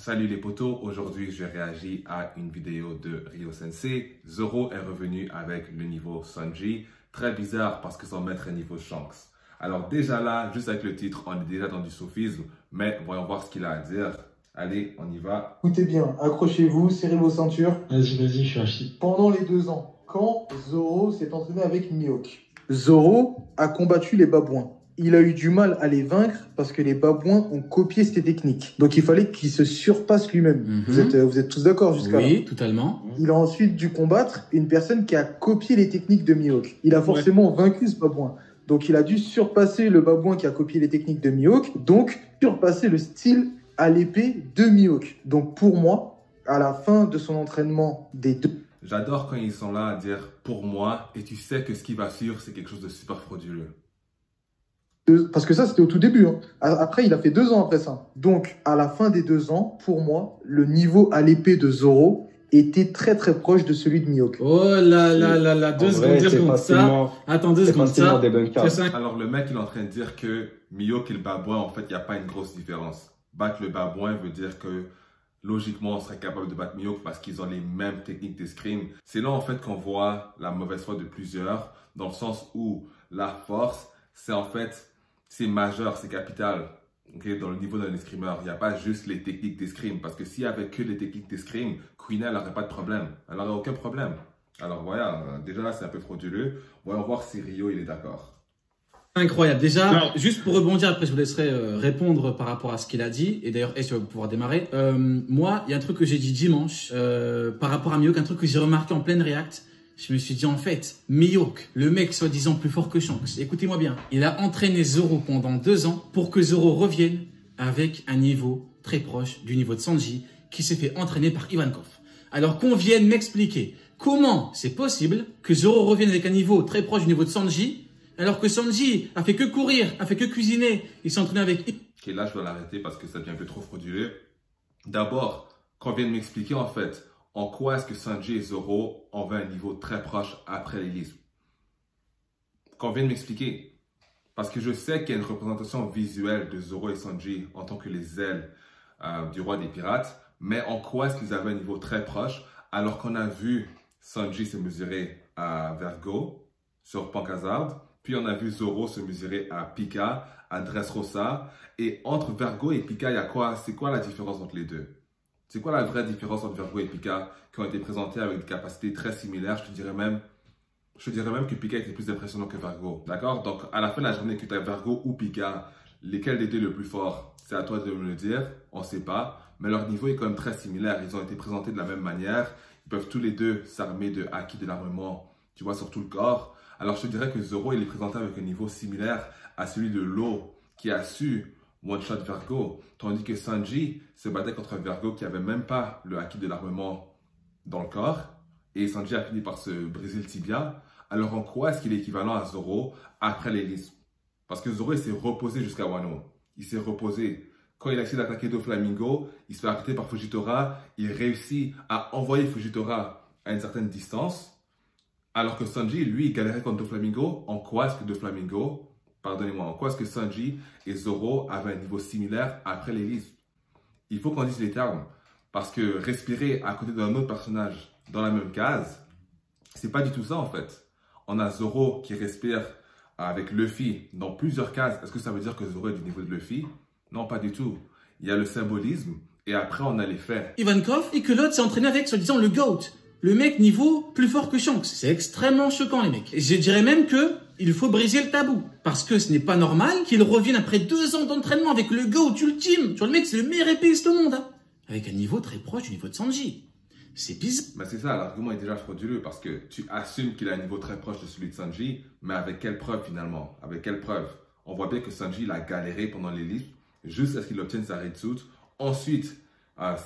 Salut les potos, aujourd'hui je réagis à une vidéo de Ryo Sensei. Zoro est revenu avec le niveau Sanji. Très bizarre parce que son maître est niveau Shanks. Alors déjà là, juste avec le titre, on est déjà dans du sophisme, mais voyons voir ce qu'il a à dire. Allez, on y va. Écoutez bien, accrochez-vous, serrez vos ceintures. Vas-y, je suis assis. Pendant les 2 ans, quand Zoro s'est entraîné avec Mihawk, Zoro a combattu les babouins. Il a eu du mal à les vaincre parce que les babouins ont copié ses techniques. Donc il fallait qu'il se surpasse lui-même. Vous êtes tous d'accord jusqu'à là? Oui, totalement. Il a ensuite dû combattre une personne qui a copié les techniques de Mihawk. Il a forcément vaincu ce babouin. Donc il a dû surpasser le babouin qui a copié les techniques de Mihawk, donc surpasser le style à l'épée de Mihawk. Donc pour moi, à la fin de son entraînement des deux... J'adore quand ils sont là à dire « pour moi » et tu sais que ce qui va suivre, c'est quelque chose de super frauduleux. Parce que ça, c'était au tout début. Hein. Après, il a fait 2 ans après ça. Donc, à la fin des 2 ans, pour moi, le niveau à l'épée de Zoro était très très proche de celui de Mihawk. Oh là là là là, 2 secondes, ça. Attends, 2 secondes, ça. Alors le mec, il est en train de dire que Mihawk et le babouin, en fait, il n'y a pas une grosse différence. Battre le babouin veut dire que logiquement, on serait capable de battre Mihawk parce qu'ils ont les mêmes techniques d'escrime. C'est là, en fait, qu'on voit la mauvaise foi de plusieurs, dans le sens où la force, c'est en fait... c'est majeur, c'est capital, okay, dans le niveau d'un escrimeur. Il n'y a pas juste les techniques d'escrime. Parce que s'il n'y avait que les techniques d'escrime, Queen n'aurait pas de problème. Elle n'aurait aucun problème. Alors voilà, déjà là, c'est un peu frauduleux. Voyons voir si Ryo, il est d'accord. Incroyable. Déjà, juste pour rebondir, après je vous laisserai répondre par rapport à ce qu'il a dit. Et d'ailleurs, tu vas pouvoir démarrer. Moi, il y a un truc que j'ai dit dimanche par rapport à Mihawk, un truc que j'ai remarqué en pleine react. Je me suis dit, en fait, Mihawk, le mec soi-disant plus fort que Shanks, écoutez-moi bien, il a entraîné Zoro pendant 2 ans pour que Zoro revienne avec un niveau très proche du niveau de Sanji qui s'est fait entraîner par Ivankov. Alors qu'on vienne m'expliquer comment c'est possible que Zoro revienne avec un niveau très proche du niveau de Sanji alors que Sanji a fait que courir, a fait que cuisiner, il s'est entraîné avec... Ok, là, je dois l'arrêter parce que ça devient un peu trop frauduleux. D'abord, qu'on vienne m'expliquer, en fait, en quoi est-ce que Sanji et Zoro ont un niveau très proche après l'hélice? Qu'on vienne m'expliquer. Parce que je sais qu'il y a une représentation visuelle de Zoro et Sanji en tant que les ailes du roi des pirates. Mais en quoi est-ce qu'ils avaient un niveau très proche alors qu'on a vu Sanji se mesurer à Vergo sur Pankazard. Puis on a vu Zoro se mesurer à Pika, à Dressrosa. Et entre Vergo et Pika, il y a quoi? C'est quoi la différence entre les deux? C'est quoi la vraie différence entre Vergo et Pika qui ont été présentés avec des capacités très similaires? Je te dirais même que Pika était plus impressionnant que Vergo. D'accord? Donc, à la fin de la journée, que tu as Vergo ou Pika, lesquels des deux le plus fort? C'est à toi de me le dire. On ne sait pas. Mais leur niveau est quand même très similaire. Ils ont été présentés de la même manière. Ils peuvent tous les deux s'armer de acquis de l'armement, tu vois, sur tout le corps. Alors, je te dirais que Zoro, il est présenté avec un niveau similaire à celui de Law, qui a su one-shot Vergo, tandis que Sanji se battait contre Vergo qui n'avait même pas le acquis de l'armement dans le corps, et Sanji a fini par se briser le tibia. Alors en quoi est-ce qu'il est équivalent à Zoro après l'hélice? Parce que Zoro, il s'est reposé jusqu'à Wano. Il s'est reposé. Quand il a essayé d'attaquer Doflamingo, il se fait arrêter par Fujitora. Il réussit à envoyer Fujitora à une certaine distance, alors que Sanji, lui, il galérait contre Doflamingo. En quoi est-ce que Doflamingo... Pardonnez-moi, en quoi est-ce que Sanji et Zoro avaient un niveau similaire après l'hélice? Il faut qu'on dise les termes. Parce que respirer à côté d'un autre personnage dans la même case, c'est pas du tout ça en fait. On a Zoro qui respire avec Luffy dans plusieurs cases. Est-ce que ça veut dire que Zoro est du niveau de Luffy? Non, pas du tout. Il y a le symbolisme et après on a les faits. Ivankov et que l'autre s'est entraîné avec, soi-disant, le GOAT. Le mec niveau plus fort que Shanks. C'est extrêmement choquant, les mecs. Et je dirais même que il faut briser le tabou. Parce que ce n'est pas normal qu'il revienne après 2 ans d'entraînement avec le GOAT ultime. Tu vois, le mec, c'est le meilleur épéiste au monde. Hein, avec un niveau très proche du niveau de Sanji. C'est bizarre. Mais c'est ça, l'argument est déjà frauduleux parce que tu assumes qu'il a un niveau très proche de celui de Sanji, mais avec quelle preuve finalement? Avec quelle preuve? On voit bien que Sanji il a galéré pendant l'hélice, juste à ce qu'il obtienne sa Ritsuit. Ensuite,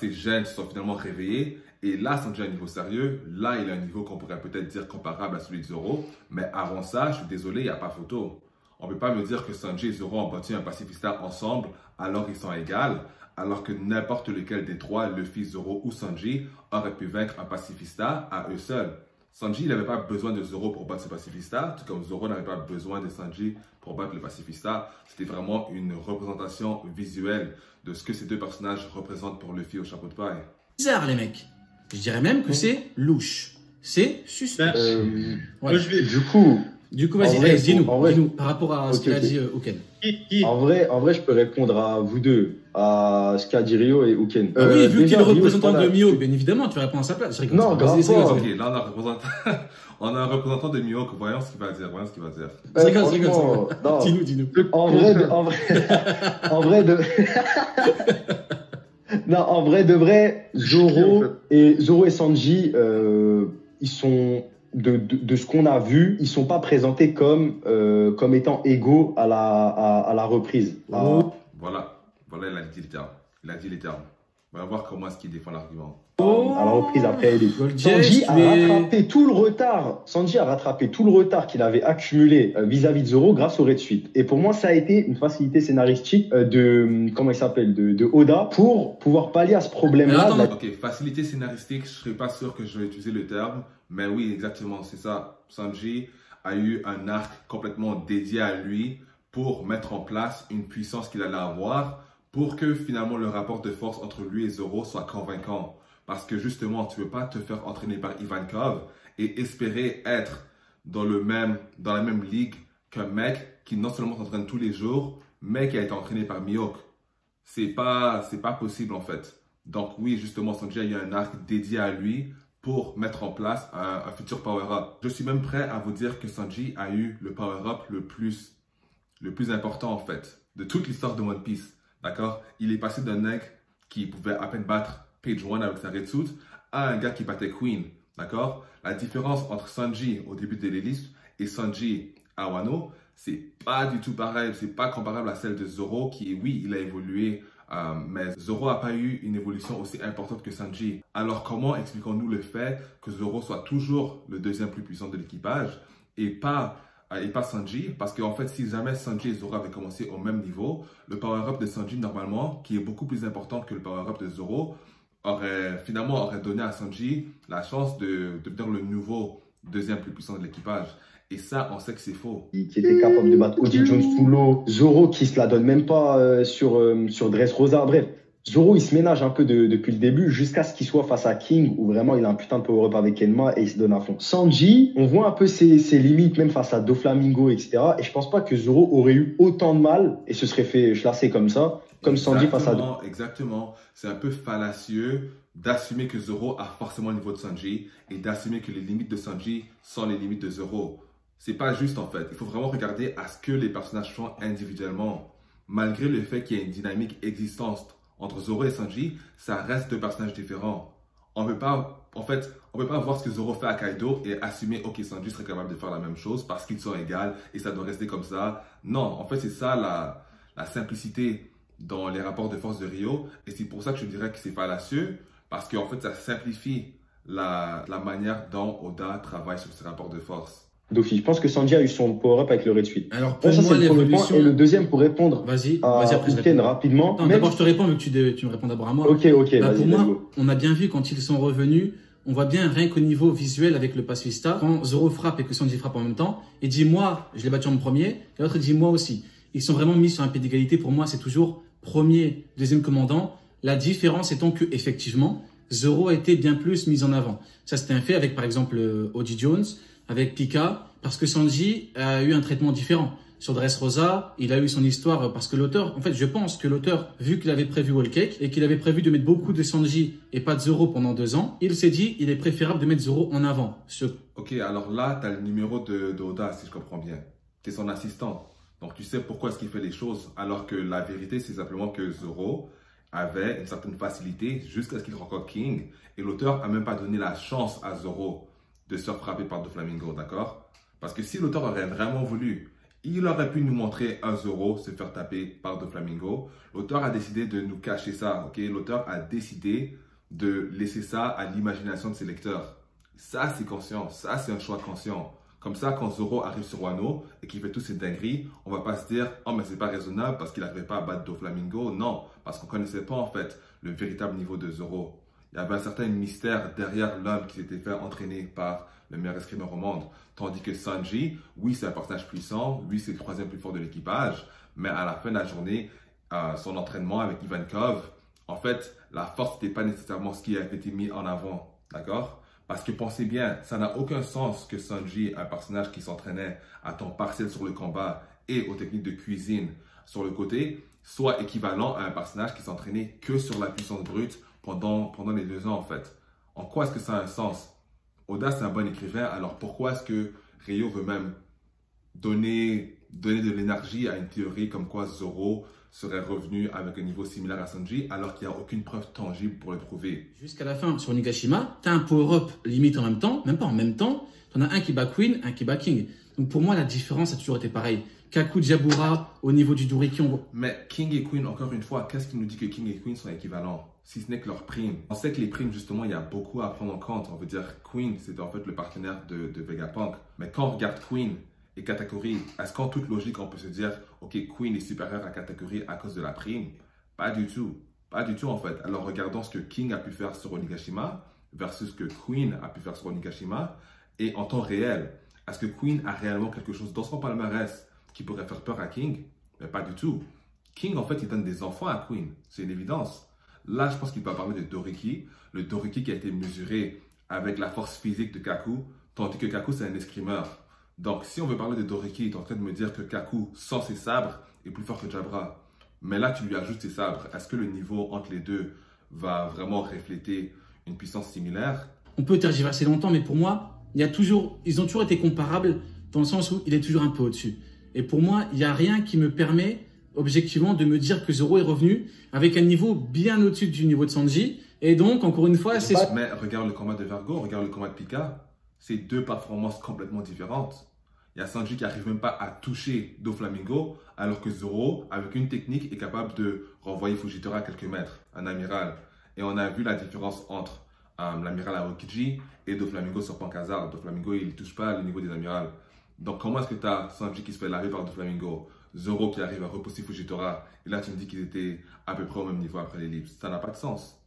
ses gènes se sont finalement réveillés. Et là, Sanji a un niveau sérieux. Là, il a un niveau qu'on pourrait peut-être dire comparable à celui de Zoro. Mais avant ça, je suis désolé, il n'y a pas photo. On ne peut pas me dire que Sanji et Zoro ont battu un pacifista ensemble alors qu'ils sont égaux. Alors que n'importe lequel des trois, Luffy, Zoro ou Sanji, aurait pu vaincre un pacifista à eux seuls. Sanji, il n'avait pas besoin de Zoro pour battre ce pacifista, tout comme Zoro n'avait pas besoin de Sanji pour battre le pacifista. C'était vraiment une représentation visuelle de ce que ces deux personnages représentent pour Luffy au chapeau de paille. Bizarre, les mecs. Je dirais même que c'est louche. C'est suspect. Moi, je vais... Du coup, vas-y, dis-nous, par rapport à ce qu'il a dit Uken. En vrai, je peux répondre à vous deux, à ce qu'a dit Rio et Uken. Oui, vu qu'il est le représentant de Mihawk, bien évidemment, tu vas répondre à sa place. Non, grave pas. Ok, là, on a un représentant de Mihawk. Voyons ce qu'il va dire. Dis-nous. En vrai de vrai, Zoro et Sanji, ils sont... De ce qu'on a vu, ils sont pas présentés comme étant égaux à la reprise. Voilà, il a dit les termes. On va voir comment est-ce qu'il défend l'argument. À la reprise après, Sanji a rattrapé tout le retard. Sanji a rattrapé tout le retard qu'il avait accumulé vis-à-vis de Zoro grâce au Red Suite. Et pour moi, ça a été une facilité scénaristique de Oda pour pouvoir pallier à ce problème-là. Ok, facilité scénaristique, je serais pas sûr que je vais utiliser le terme, mais oui, exactement, c'est ça. Sanji a eu un arc complètement dédié à lui pour mettre en place une puissance qu'il allait avoir pour que finalement le rapport de force entre lui et Zoro soit convaincant. Parce que justement, tu ne veux pas te faire entraîner par Ivankov et espérer être dans la même ligue qu'un mec qui non seulement s'entraîne tous les jours, mais qui a été entraîné par Mihawk. C'est pas possible en fait. Donc oui, justement, Sanji a eu un arc dédié à lui pour mettre en place un futur power-up. Je suis même prêt à vous dire que Sanji a eu le power-up le plus important en fait, de toute l'histoire de One Piece. D'accord? Il est passé d'un mec qui pouvait à peine battre Page One avec sa Red Suit à un gars qui battait Queen. D'accord? La différence entre Sanji au début de l'hélice et Sanji à Wano, c'est pas du tout pareil. C'est pas comparable à celle de Zoro qui, oui, il a évolué, mais Zoro n'a pas eu une évolution aussi importante que Sanji. Alors comment expliquons-nous le fait que Zoro soit toujours le deuxième plus puissant de l'équipage et pas Sanji, parce qu'en fait, si jamais Sanji et Zoro avaient commencé au même niveau, le power-up de Sanji, normalement, qui est beaucoup plus important que le power-up de Zoro, aurait donné à Sanji la chance de devenir le nouveau deuxième plus puissant de l'équipage. Et ça, on sait que c'est faux. Qui était capable de battre Oji Jones sous l'eau, Zoro qui se la donne même pas sur Dressrosa, bref. Zoro, il se ménage un peu depuis le début jusqu'à ce qu'il soit face à King où vraiment il a un putain de power-up avec Enma et il se donne à fond. Sanji, on voit un peu ses limites même face à Doflamingo, etc. Et je pense pas que Zoro aurait eu autant de mal et se serait fait chlasser comme ça, comme Sanji face à... Exactement. C'est un peu fallacieux d'assumer que Zoro a forcément le niveau de Sanji et d'assumer que les limites de Sanji sont les limites de Zoro. C'est pas juste en fait. Il faut vraiment regarder à ce que les personnages font individuellement. Malgré le fait qu'il y ait une dynamique existante entre Zoro et Sanji, ça reste deux personnages différents. On peut pas voir ce que Zoro fait à Kaido et assumer, ok, Sanji serait capable de faire la même chose parce qu'ils sont égaux et ça doit rester comme ça. Non, en fait, c'est ça la simplicité dans les rapports de force de Rio. Et c'est pour ça que je dirais que c'est fallacieux parce qu'en fait, ça simplifie la manière dont Oda travaille sur ces rapports de force. Dofi, je pense que Sanji a eu son power-up avec le Red Suite. Alors, pour moi, l'évolution... Et le deuxième, pour répondre à Uken rapidement. Non, d'abord, je te réponds, vu que tu me réponds d'abord à moi. Ok, pour moi, on a bien vu quand ils sont revenus, on voit bien rien qu'au niveau visuel avec le pacifista, quand Zoro frappe et que Sanji frappe en même temps, il dit moi, je l'ai battu en premier, et l'autre dit moi aussi. Ils sont vraiment mis sur un pied d'égalité. Pour moi, c'est toujours premier, deuxième commandant. La différence étant que, effectivement, Zoro a été bien plus mis en avant. Ça, c'était un fait avec, par exemple, Oji Jones, avec Pika, parce que Sanji a eu un traitement différent. Sur Dressrosa, il a eu son histoire parce que l'auteur, en fait, je pense que l'auteur, vu qu'il avait prévu Whole Cake et qu'il avait prévu de mettre beaucoup de Sanji et pas de Zoro pendant 2 ans, il s'est dit, il est préférable de mettre Zoro en avant. Ok, alors là, tu as le numéro de Oda, si je comprends bien. Tu es son assistant. Donc, tu sais pourquoi est-ce qu'il fait les choses. Alors que la vérité, c'est simplement que Zoro avait une certaine facilité jusqu'à ce qu'il rencontre King. Et l'auteur n'a même pas donné la chance à Zoro de se faire frapper par Doflamingo, d'accord? Parce que si l'auteur aurait vraiment voulu, il aurait pu nous montrer un Zoro se faire taper par Doflamingo. L'auteur a décidé de nous cacher ça, ok? L'auteur a décidé de laisser ça à l'imagination de ses lecteurs. Ça, c'est conscient. Ça, c'est un choix conscient. Comme ça, quand Zoro arrive sur Wano et qu'il fait toutes ces dingueries, on va pas se dire « Oh, mais c'est pas raisonnable parce qu'il n'arrivait pas à battre Doflamingo. » Non, parce qu'on connaissait pas en fait le véritable niveau de Zoro. Il y avait un certain mystère derrière l'homme qui s'était fait entraîner par le meilleur escrimeur au monde. Tandis que Sanji, oui, c'est un personnage puissant, oui, c'est le troisième plus fort de l'équipage, mais à la fin de la journée, son entraînement avec Ivankov, en fait, la force n'était pas nécessairement ce qui a été mis en avant, d'accord? Parce que pensez bien, ça n'a aucun sens que Sanji, un personnage qui s'entraînait à temps partiel sur le combat et aux techniques de cuisine sur le côté, soit équivalent à un personnage qui s'entraînait que sur la puissance brute pendant les 2 ans, en fait. En quoi est-ce que ça a un sens? Oda, c'est un bon écrivain, alors pourquoi est-ce que Ryo veut même donner de l'énergie à une théorie comme quoi Zoro serait revenu avec un niveau similaire à Sanji, alors qu'il n'y a aucune preuve tangible pour le prouver? Jusqu'à la fin, sur Onigashima, tu as un power-up limite en même temps, même pas en même temps, tu en as un qui bat Queen, un qui bat King. Donc pour moi, la différence a toujours été pareille. Kaku Jabura, au niveau du Duriki, Mais King et Queen, encore une fois, qu'est-ce qui nous dit que King et Queen sont équivalents? Si ce n'est que leurs primes. On sait que les primes, justement, il y a beaucoup à prendre en compte. On veut dire Queen, c'est en fait le partenaire de Vegapunk. Mais quand on regarde Queen et Katakuri, est-ce qu'en toute logique, on peut se dire, OK, Queen est supérieur à Katakuri à cause de la prime? Pas du tout. Pas du tout, en fait. Alors, regardons ce que King a pu faire sur Onigashima versus ce que Queen a pu faire sur Onigashima. Et en temps réel, est-ce que Queen a réellement quelque chose dans son palmarès qui pourrait faire peur à King? Mais pas du tout. King, en fait, il donne des enfants à Queen. C'est une évidence. Là, je pense qu'il peut parler de Doriki. Le Doriki qui a été mesuré avec la force physique de Kaku, tandis que Kaku, c'est un escrimeur. Donc, si on veut parler de Doriki, tu es en train de me dire que Kaku, sans ses sabres, est plus fort que Jabra. Mais là, tu lui ajoutes ses sabres. Est-ce que le niveau entre les deux va vraiment refléter une puissance similaire? On peut tergiverser longtemps, mais pour moi, ils ont toujours été comparables dans le sens où il est toujours un peu au-dessus. Et pour moi, il n'y a rien qui me permet objectivement de me dire que Zoro est revenu avec un niveau bien au-dessus du niveau de Sanji. Et donc, encore une fois, c'est... Mais regarde le combat de Vergo, regarde le combat de Pika. C'est 2 performances complètement différentes. Il y a Sanji qui n'arrive même pas à toucher Doflamingo, alors que Zoro, avec une technique, est capable de renvoyer Fujitora à quelques mètres, un amiral. Et on a vu la différence entre l'amiral Aokiji et Doflamingo sur Pankazar. Doflamingo, il ne touche pas le niveau des amirals. Donc, comment est-ce que tu as Sanji qui se fait laver par Doflamingo, Zoro qui arrive à repousser Fujitora, et là tu me dis qu'ils étaient à peu près au même niveau après l'ellipse? Ça n'a pas de sens.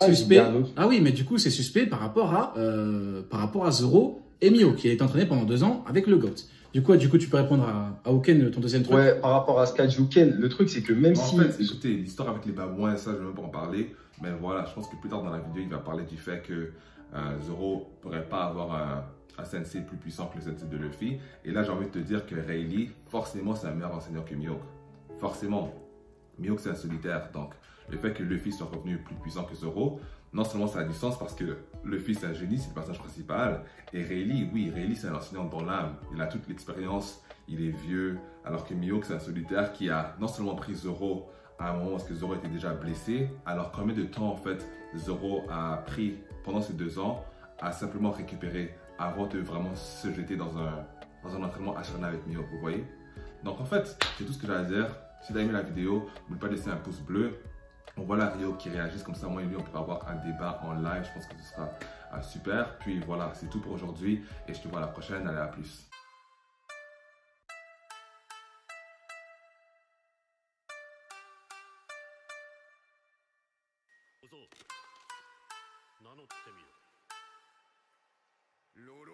Suspect. Ah oui, mais du coup, c'est suspect par rapport à Zoro et Mio, qui a été entraîné pendant 2 ans avec le GOAT. Du coup, tu peux répondre à Oken, ton deuxième truc. Ouais, par rapport à ce qu'a dit Oken, le truc, c'est que même si... En fait, écoutez, l'histoire avec les babouins, ça, je ne vais même pas en parler. Mais voilà, je pense que plus tard dans la vidéo, il va parler du fait que Zoro ne pourrait pas avoir un sensei plus puissant que le sensei de Luffy. Et là, j'ai envie de te dire que Rayleigh, forcément, c'est un meilleur enseignant que Mihawk. Forcément. Mihawk, c'est un solitaire. Donc, le fait que Luffy soit revenu plus puissant que Zoro, non seulement ça a du sens parce que Luffy, c'est un génie, c'est le personnage principal. Et Rayleigh, oui, Rayleigh, c'est un enseignant dans l'âme. Il a toute l'expérience, il est vieux. Alors que Mihawk, c'est un solitaire qui a non seulement pris Zoro à un moment où Zoro était déjà blessé, alors combien de temps, en fait, Zoro a pris pendant ces 2 ans à simplement récupérer avant de vraiment se jeter dans un entraînement acharné avec Mihawk, vous voyez? Donc en fait, c'est tout ce que j'ai à dire. Si tu as aimé la vidéo, n'oublie pas de laisser un pouce bleu. On voit la Rio qui réagisse, comme ça moi et lui on pourra avoir un débat en live, je pense que ce sera super. Puis voilà, c'est tout pour aujourd'hui et je te vois à la prochaine, allez à plus. Loro